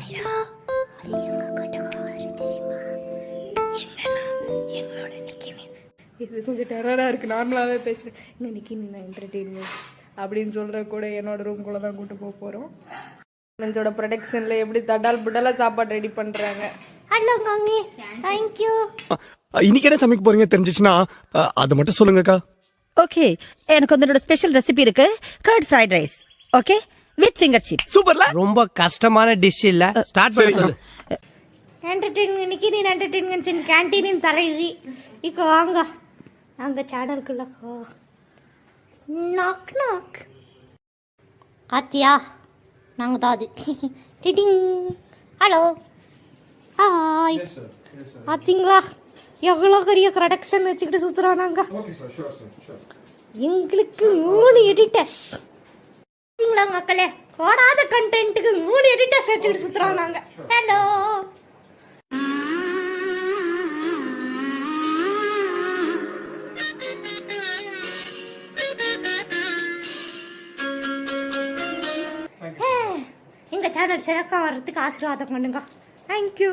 Hello, அது எங்க கட்டக்காரரு தெரியுமா? என்னன்னா எங்களோட நிக்கினி. இது கொஞ்சம் டெரராக இருக்குது. நார்மலாகவே பேசுகிறேன். இங்கே நிக்கினி நான் என்டர்டெயின்மெண்ட்ஸ் அப்படின்னு சொல்கிற கூட என்னோட ரூம்குள்ளே தான் கூட்டு போக போகிறோம். என்னோட ப்ரொடக்ஷனில் எப்படி தடால் புடலாக சாப்பாடு ரெடி பண்ணுறாங்க. Hello mummy, thank you. இன்னைக்கு என்ன சமைக்க போறீங்க தெரிஞ்சிச்சுன்னா அதை மட்டும் சொல்லுங்கக்கா. ஓகே, எனக்கு உங்களோட ஸ்பெஷல் ரெசிபி இருக்கு. Curd fried rice. Okay, with finger chips. சூப்பர்ல. ரொம்ப கஷ்டமான டிஷ் இல்ல. ஸ்டார்ட் பண்ண சொல்லு. என்டர்டெயின்மெண்ட் நிக்கினி என்டர்டெயின்மெண்ட்ஸ் கேன்டீனின் தலைவி. இப்போ வாங்க அங்கே சேனலுக்குள்ள நாக் நாக். ஆத்தியா, நாங்கள் தான் அது. டிடிங். Hello, hi. பார்த்தீங்களா எவ்வளோ பெரிய ப்ரொடக்ஷன் வச்சுக்கிட்டு சுற்றுறோம் நாங்கள். எங்களுக்கு 3 எடிட்டர்ஸ். பார்த்தீங்களா மக்களே, போடாத கண்டென்ட்டுக்கு 3 எடிட்டர்ஸ் வச்சுக்கிட்டு சுற்றுறோம் நாங்கள். ஹலோ. எங்கள் சேனல் சிறக்காக வர்றதுக்கு ஆசீர்வாதம் பண்ணுங்க. தேங்க்யூ.